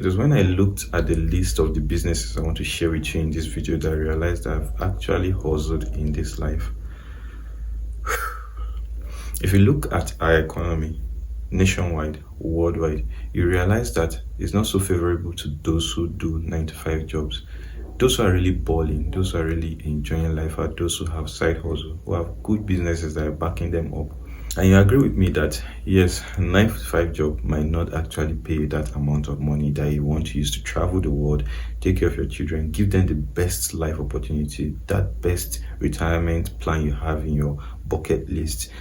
It was when I looked at the list of the businesses I want to share with you in this video that I realized that I've actually hustled in this life. If you look at our economy, nationwide, worldwide, you realize that it's not so favorable to those who do 9 to 5 jobs. Those who are really balling, those who are really enjoying life, are those who have side hustle, who have good businesses that are backing them up. And you agree with me that yes, 9 to 5 job might not actually pay that amount of money that you want to use to travel the world, take care of your children, give them the best life opportunity, that best retirement plan you have in your bucket list.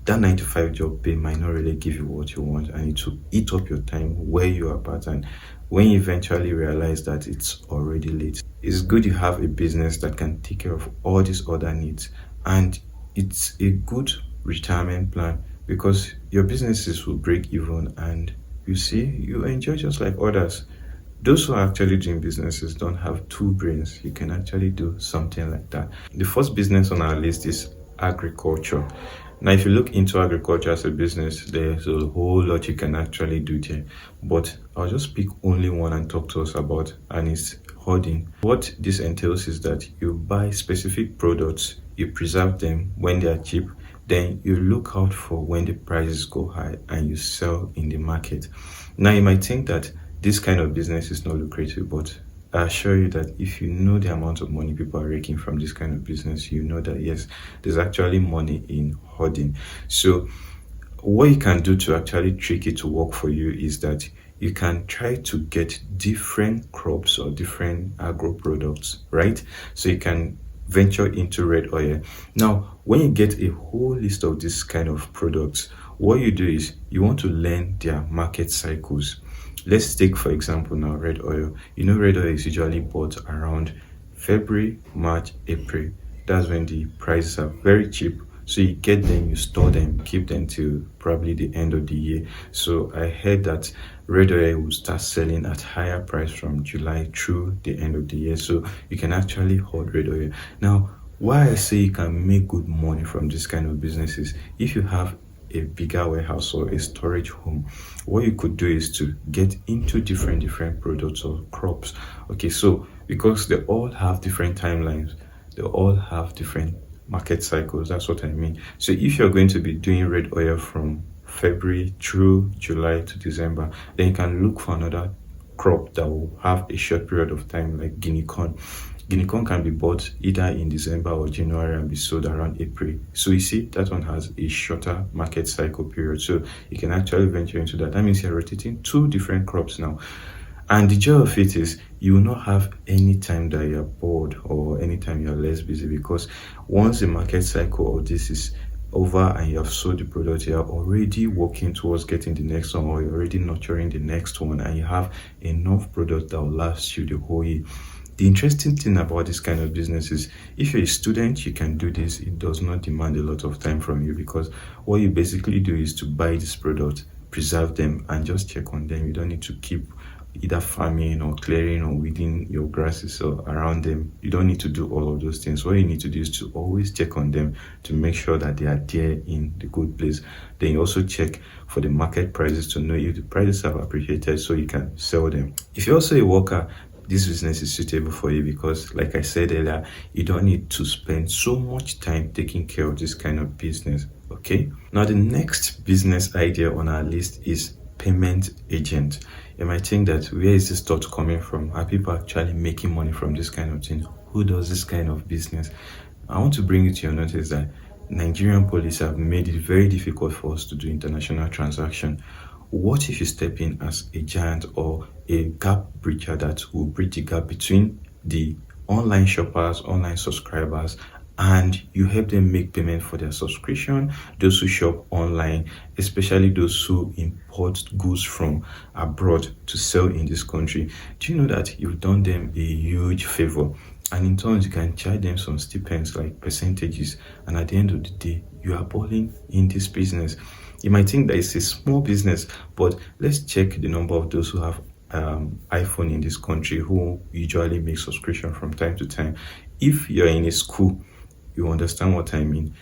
That 9 to 5 job pay might not really give you what you want, and it will eat up your time where you are at. And when you eventually realize that it's already late, it's good you have a business that can take care of all these other needs, and it's a good retirement plan because your businesses will break even and you see you enjoy just like others. Those who are actually doing businesses don't have two brains. You can actually do something like that. The first business on our list is agriculture. Now, if you look into agriculture as a business, there's a whole lot you can actually do there. But I'll just pick only one and talk to us about, and it's hoarding. What this entails is that you buy specific products, you preserve them when they are cheap, then you look out for when the prices go high and you sell in the market. Now, you might think that this kind of business is not lucrative, but I assure you that if you know the amount of money people are raking from this kind of business, you know that yes, there's actually money in hoarding. So what you can do to actually trick it to work for you is that you can try to get different crops or different agro products, right? So you can venture into red oil. Now, when you get a whole list of this kind of products, what you do is you want to learn their market cycles. Let's take, for example, now red oil. You know, red oil is usually bought around February, March, April. That's when the prices are very cheap. So you get them, you store them, keep them till probably the end of the year. So I heard that red oil will start selling at higher price from July through the end of the year. So you can actually hold red oil. Now, why I say you can make good money from this kind of businesses, if you have a bigger warehouse or a storage home, what you could do is to get into different products or crops. Okay, so because they all have different timelines, they all have different market cycles. That's what I mean. So if you're going to be doing red oil from February through July to December, then you can look for another crop that will have a short period of time, like guinea corn. Guinea corn can be bought either in December or January and be sold around April. So you see, that one has a shorter market cycle period. So you can actually venture into that. That means you're rotating two different crops now. And the joy of it is you will not have any time that you're bored or anytime you're less busy, because once the market cycle of this is over and you have sold the product, you are already working towards getting the next one, or you're already nurturing the next one, and you have enough product that will last you the whole year. The interesting thing about this kind of business is if you're a student, you can do this. It does not demand a lot of time from you, because what you basically do is to buy this product, preserve them, and just check on them. You don't need to keep either farming or clearing or weeding your grasses or around them. You don't need to do all of those things. What you need to do is to always check on them to make sure that they are there in the good place. Then you also check for the market prices to know if the prices have appreciated so you can sell them. If you're also a worker, this business is suitable for you because, like I said earlier, you don't need to spend so much time taking care of this kind of business. Okay, now the next business idea on our list is payment agent. You might think that where is this thought coming from? Are people actually making money from this kind of thing? Who does this kind of business? I want to bring it to your notice that Nigerian police have made it very difficult for us to do international transaction. What if you step in as a giant or a gap breacher that will bridge the gap between the online shoppers, online subscribers, and you help them make payment for their subscription, those who shop online, especially those who import goods from abroad to sell in this country? Do you know that you've done them a huge favor? And in turn, you can charge them some stipends like percentages, and at the end of the day, you are balling in this business. You might think that it's a small business, but let's check the number of those who have iPhone in this country who usually make subscription from time to time. If you're in a school, you understand what I mean.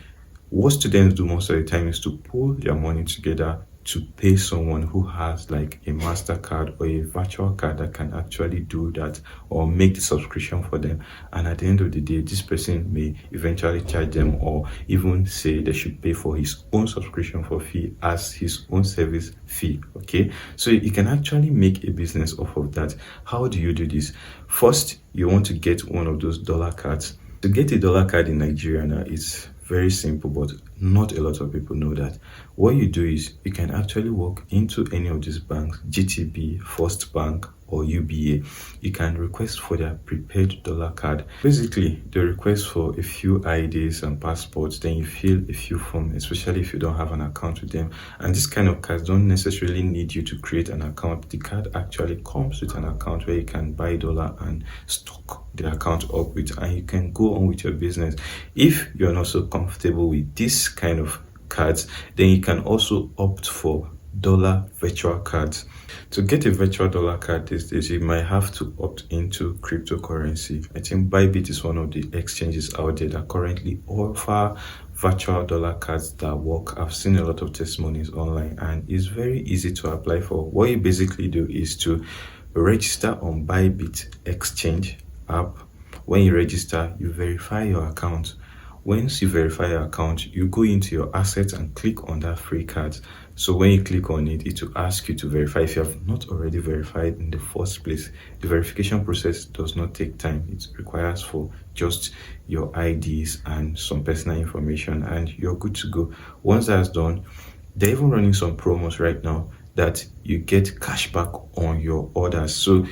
What students do most of the time is to pool their money together, to pay someone who has like a MasterCard or a virtual card that can actually do that or make the subscription for them. And at the end of the day, this person may eventually charge them or even say they should pay for his own subscription for fee as his own service fee. Okay, so you can actually make a business off of that. How do you do this? First, you want to get one of those dollar cards. To get a dollar card in Nigeria now, it's very simple, but not a lot of people know that. What you do is you can actually walk into any of these banks, GTB, First Bank, or UBA. You can request for their prepaid dollar card. Basically, they request for a few IDs and passports, then you fill a few forms, especially if you don't have an account with them. And this kind of cards don't necessarily need you to create an account. The card actually comes with an account where you can buy dollar and stock the account up with, and you can go on with your business. If you're not so comfortable with this kind of cards, then you can also opt for dollar virtual cards. To get a virtual dollar card these days, you might have to opt into cryptocurrency. I think Bybit is one of the exchanges out there that currently offer virtual dollar cards that work. I've seen a lot of testimonies online, and it's very easy to apply for. What you basically do is to register on Bybit exchange app. When you register, you verify your account. Once you verify your account, you go into your assets and click on that free card. So when you click on it, it will ask you to verify if you have not already verified in the first place. The verification process does not take time. It requires for just your IDs and some personal information, and you're good to go. Once that's done, they're even running some promos right now that you get cash back on your orders. So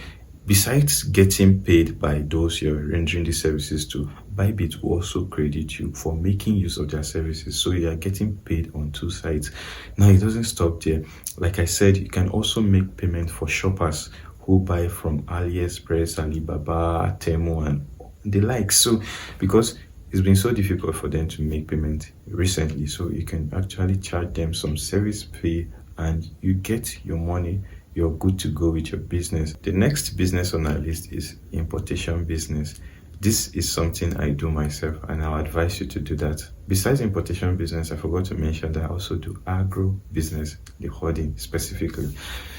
besides getting paid by those you're rendering the services to, Bybit will also credit you for making use of their services. So you are getting paid on two sides. Now, it doesn't stop there. Like I said, you can also make payment for shoppers who buy from AliExpress, Alibaba, Temu, and the like. So because it's been so difficult for them to make payment recently, so you can actually charge them some service fee and you get your money. You're good to go with your business. The next business on our list is importation business. This is something I do myself, and I'll advise you to do that. Besides importation business, I forgot to mention that I also do agro business, the hoarding specifically.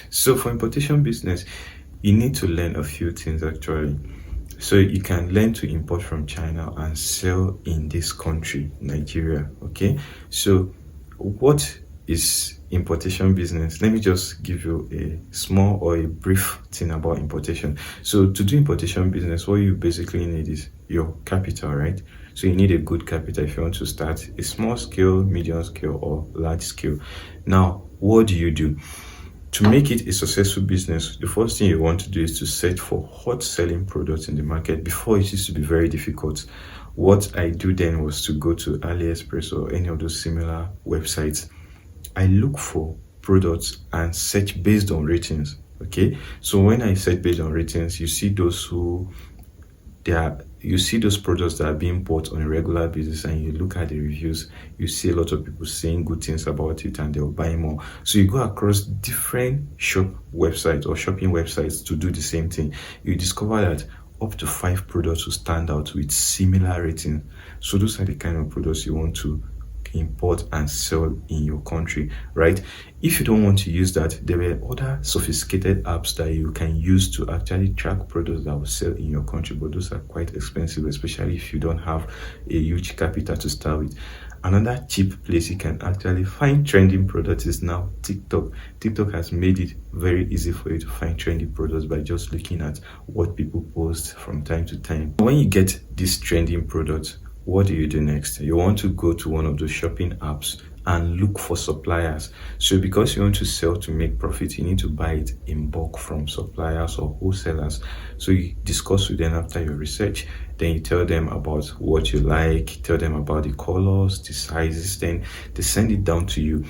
So for importation business, you need to learn a few things actually. So you can learn to import from China and sell in this country, Nigeria. Okay, so what is importation business? Let me just give you a small or a brief thing about importation. So to do importation business, what you basically need is your capital, right? So you need a good capital if you want to start a small scale, medium scale, or large scale. Now, what do you do? To make it a successful business, the first thing you want to do is to search for hot selling products in the market. Before, it used to be very difficult. What I do then was to go to AliExpress or any of those similar websites. I look for products and search based on ratings. Okay, so when I search based on ratings, you see those products that are being bought on a regular basis, and you look at the reviews, you see a lot of people saying good things about it and they'll buy more. So you go across different shop websites or shopping websites to do the same thing. You discover that up to 5 products will stand out with similar ratings. So those are the kind of products you want to import and sell in your country, right? If you don't want to use that, there are other sophisticated apps that you can use to actually track products that will sell in your country, but those are quite expensive, especially if you don't have a huge capital to start with. Another cheap place you can actually find trending products is now TikTok. TikTok has made it very easy for you to find trendy products by just looking at what people post from time to time. When you get these trending products, what do you do next? You want to go to one of those shopping apps and look for suppliers. So because you want to sell to make profit, you need to buy it in bulk from suppliers or wholesalers. So you discuss with them after your research, then you tell them about what you like, tell them about the colors, the sizes, then they send it down to you.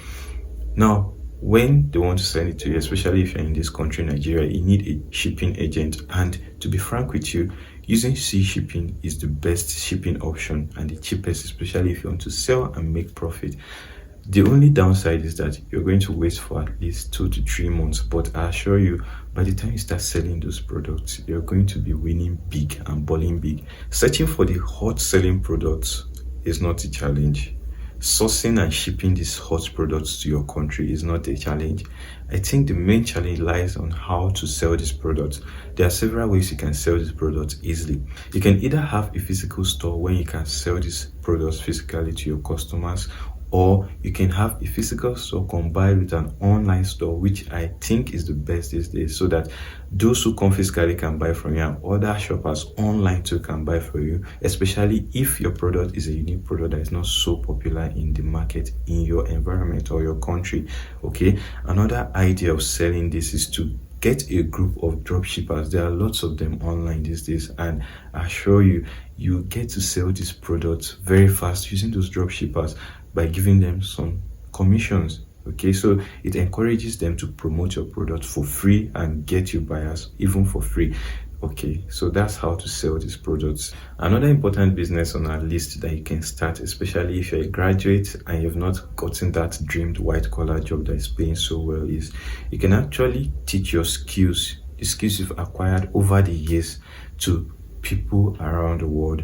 Now, when they want to send it to you, especially if you're in this country, Nigeria, you need a shipping agent. And to be frank with you, using sea shipping is the best shipping option and the cheapest, especially if you want to sell and make profit. The only downside is that you're going to wait for at least 2 to 3 months, but I assure you, by the time you start selling those products, you're going to be winning big and balling big. Searching for the hot selling products is not a challenge. sourcing and shipping these hot products to your country is not a challenge. I think the main challenge lies on how to sell these products. There are several ways you can sell these products easily. You can either have a physical store where you can sell these products physically to your customers, or you can have a physical store combined with an online store, which I think is the best these days, so that those who come physically can buy from you and other shoppers online too can buy for you, especially if your product is a unique product that is not so popular in the market in your environment or your country. Okay, another idea of selling this is to get a group of drop shippers. There are lots of them online these days, and I assure you, you get to sell these products very fast using those drop shippers by giving them some commissions. Okay, so it encourages them to promote your product for free and get you buyers even for free. Okay, so that's how to sell these products. Another important business on our list that you can start, especially if you're a graduate and you've not gotten that dreamed white collar job that is paying so well, is you can actually teach your skills, the skills you've acquired over the years, to people around the world.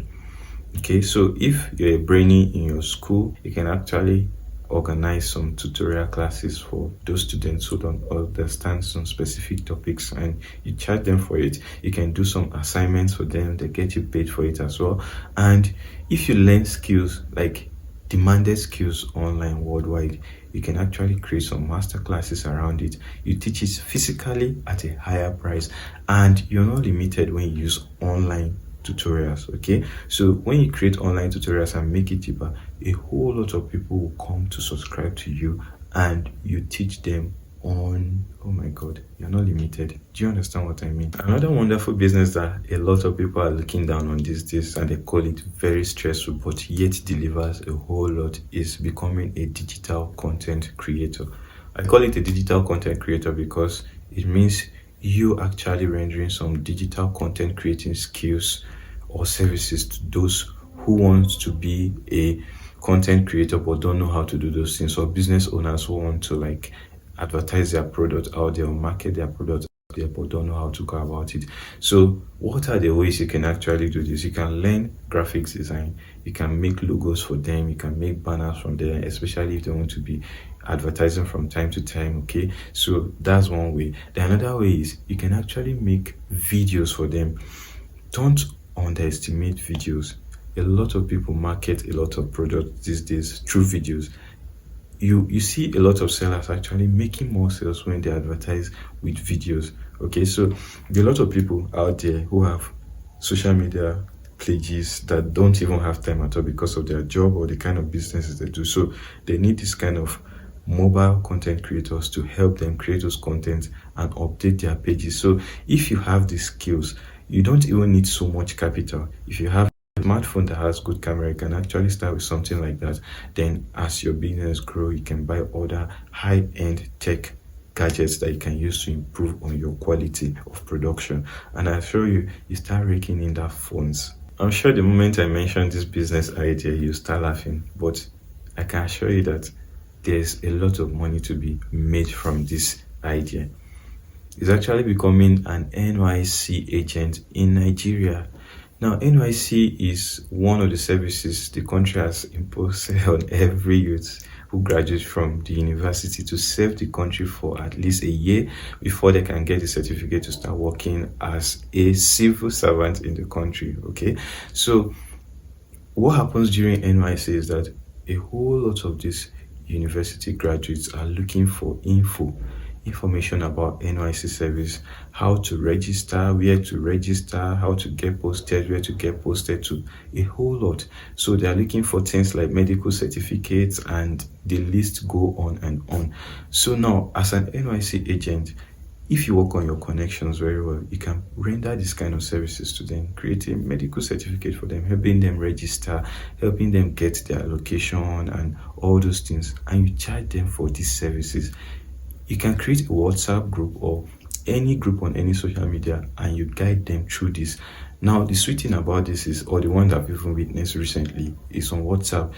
Okay, so if you're a brainy in your school, you can actually organize some tutorial classes for those students who don't understand some specific topics, and you charge them for it. You can do some assignments for them, they get you paid for it as well. And if you learn skills like demanded skills online worldwide, you can actually create some master classes around it. You teach it physically at a higher price, and you're not limited when you use online tutorials. Okay, so when you create online tutorials and make it cheaper, a whole lot of people will come to subscribe to you, and you teach them on, oh my god, you're not limited. Do you understand what I mean? Another wonderful business that a lot of people are looking down on these days, and they call it very stressful but yet delivers a whole lot, is becoming a digital content creator. I call it a digital content creator because it means you actually rendering some digital content creating skills or services to those who want to be a content creator but don't know how to do those things, or business owners who want to like advertise their product out there or market their product out there but don't know how to go about it. So what are the ways you can actually do this? You can learn graphics design, you can make logos for them, you can make banners from there, especially if they want to be advertising from time to time. Okay, so that's one way. The another way is you can actually make videos for them. Don't underestimate videos. A lot of people market a lot of products these days through videos. You see a lot of sellers actually making more sales when they advertise with videos. Okay, so there are a lot of people out there who have social media pages that don't even have time at all because of their job or the kind of businesses they do. So they need this kind of mobile content creators to help them create those contents and update their pages. So if you have the skills, you don't even need so much capital. If you have a smartphone that has good camera, you can actually start with something like that. Then as your business grow, you can buy other high-end tech gadgets that you can use to improve on your quality of production. And I assure you, you start raking in that funds. I'm sure the moment I mention this business idea, you start laughing, but I can assure you that there's a lot of money to be made from this idea. It's actually becoming an NYC agent in Nigeria. Now, NYC is one of the services the country has imposed on every youth who graduates from the university to serve the country for at least a year before they can get the certificate to start working as a civil servant in the country. Okay, so what happens during NYC is that a whole lot of these university graduates are looking for information about NYC service, how to register, where to register, how to get posted, where to get posted to, a whole lot. So they are looking for things like medical certificates, and the list go on and on. So now, as an NYC agent, if you work on your connections very well, you can render this kind of services to them, create a medical certificate for them, helping them register, helping them get their location and all those things, and you charge them for these services. You can create a WhatsApp group or any group on any social media, and you guide them through this. Now, the sweet thing about this is, or the one that I've even witnessed recently, is on WhatsApp.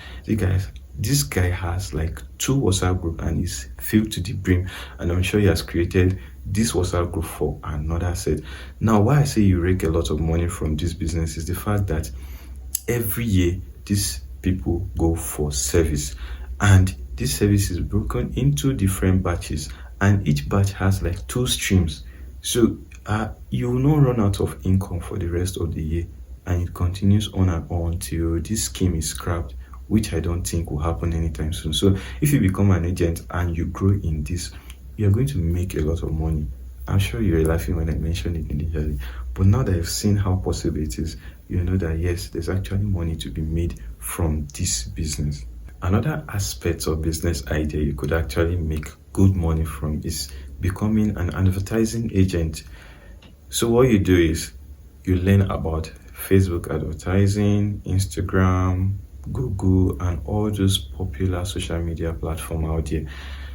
This guy has like 2 WhatsApp group and is filled to the brim, and I'm sure he has created this WhatsApp group for another set. Now, why I say you rake a lot of money from this business is the fact that every year this people go for service, and this service is broken into different batches, and each batch has like two streams. So you will not run out of income for the rest of the year, and it continues on and on till this scheme is scrapped, which I don't think will happen anytime soon. So if you become an agent and you grow in this, you're going to make a lot of money. I'm sure you were laughing when I mentioned it initially, but now that I've seen how possible it is, you know that yes, there's actually money to be made from this business. Another aspect of business idea you could actually make good money from is becoming an advertising agent. So what you do is you learn about Facebook advertising, Instagram, Google, and all those popular social media platforms out there.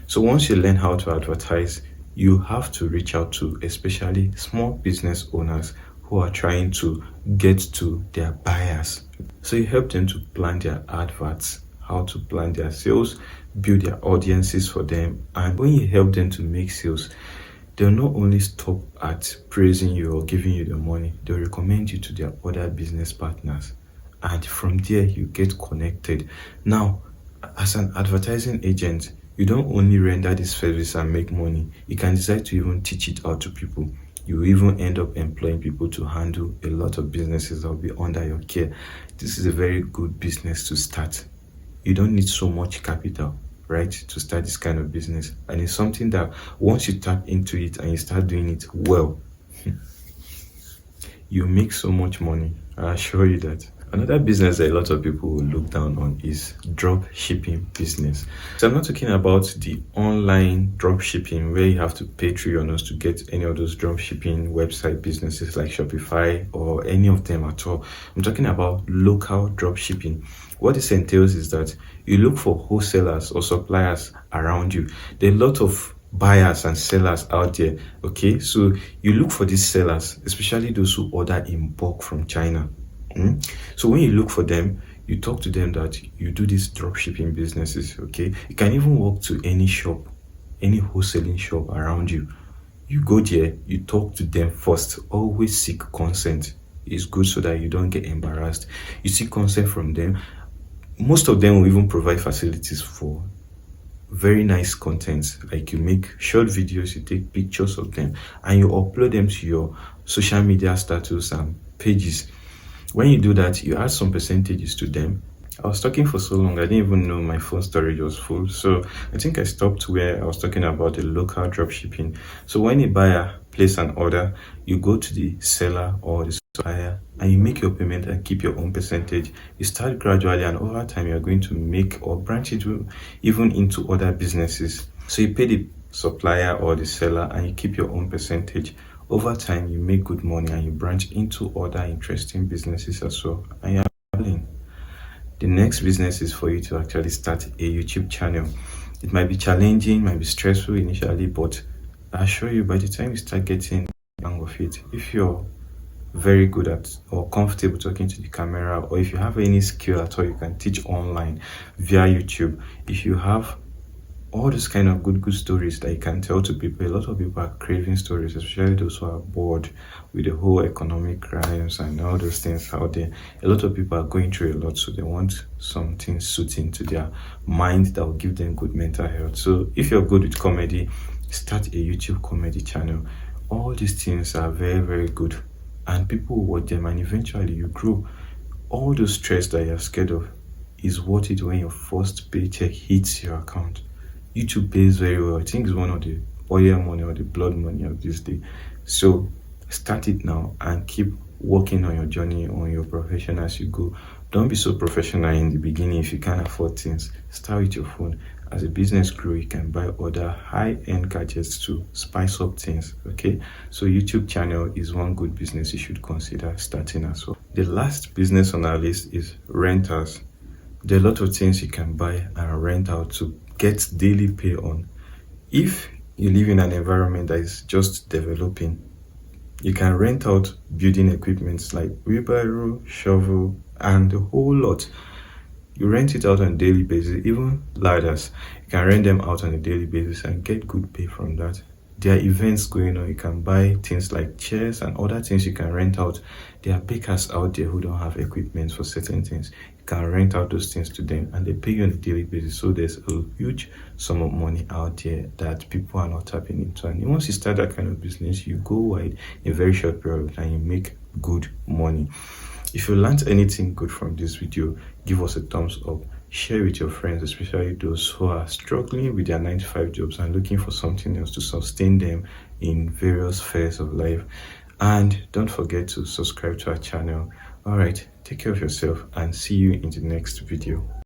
So once you learn how to advertise, you have to reach out to especially small business owners who are trying to get to their buyers. So you help them to plan their adverts, how to plan their sales, build their audiences for them. And when you help them to make sales, they'll not only stop at praising you or giving you the money, they'll recommend you to their other business partners. And from there, you get connected. Now, as an advertising agent, you don't only render this service and make money, you can decide to even teach it out to people. You even end up employing people to handle a lot of businesses that will be under your care. This is a very good business to start. You don't need so much capital, right, to start this kind of business. And it's something that once you tap into it and you start doing it well, you make so much money. I assure you that. Another business that a lot of people will look down on is drop shipping business. So I'm not talking about the online drop shipping where you have to pay through your nose to get any of those drop shipping website businesses like Shopify or any of them at all. I'm talking about local drop shipping. What this entails is that you look for wholesalers or suppliers around you. There are a lot of buyers and sellers out there. Okay, so you look for these sellers, especially those who order in bulk from China. So when you look for them, you talk to them that you do these drop shipping businesses. Okay, you can even walk to any shop, any wholesaling shop around you. You go there, you talk to them first. Always seek consent. It's good so that you don't get embarrassed. You seek consent from them. Most of them will even provide facilities for very nice content, like you make short videos, you take pictures of them, and you upload them to your social media status and pages. When you do that, you add some percentages to them. I was talking for so long, I didn't even know my phone storage was full. So I think I stopped where I was talking about the local drop shipping. So when a buyer places an order, you go to the seller or the supplier and you make your payment and keep your own percentage. You start gradually, and over time you're going to make or branch it even into other businesses. So you pay the supplier or the seller and you keep your own percentage. Over time, you make good money and you branch into other interesting businesses as well. And you're traveling. The next business is for you to actually start a YouTube channel. It might be challenging, might be stressful initially, but I assure you by the time you start getting the hang of it, if you're very good at or comfortable talking to the camera, or if you have any skill at all you can teach online via YouTube, if you have all those kind of good stories that you can tell to people. A lot of people are craving stories, especially those who are bored with the whole economic crimes and all those things out there. A lot of people are going through a lot, so they want something suiting to their mind that will give them good mental health. So if you're good with comedy, start a YouTube comedy channel. All these things are very good, and people will watch them, and eventually you grow. All those stress that you're scared of is worth it when your first paycheck hits your account. YouTube pays very well. I think it's one of the oil money or the blood money of this day. So start it now and keep working on your journey, on your profession as you go. Don't be so professional in the beginning if you can't afford things. Start with your phone. As a business grows, you can buy other high-end gadgets to spice up things. Okay, so YouTube channel is one good business you should consider starting as well. The last business on our list is rentals. There are a lot of things you can buy and rent out to get daily pay on. If you live in an environment that is just developing, you can rent out building equipment like wheelbarrow, shovel, and a whole lot. You rent it out on a daily basis. Even ladders, you can rent them out on a daily basis and get good pay from that. There are events going on. You can buy things like chairs and other things you can rent out. There are bakers out there who don't have equipment for certain things. You can rent out those things to them and they pay you on a daily basis. So there's a huge sum of money out there that people are not tapping into. And once you start that kind of business, you go wide in a very short period of time, you make good money. If you learned anything good from this video, give us a thumbs up. Share with your friends, especially those who are struggling with their 9 to 5 jobs and looking for something else to sustain them in various spheres of life. And don't forget to subscribe to our channel. All right, take care of yourself and see you in the next video.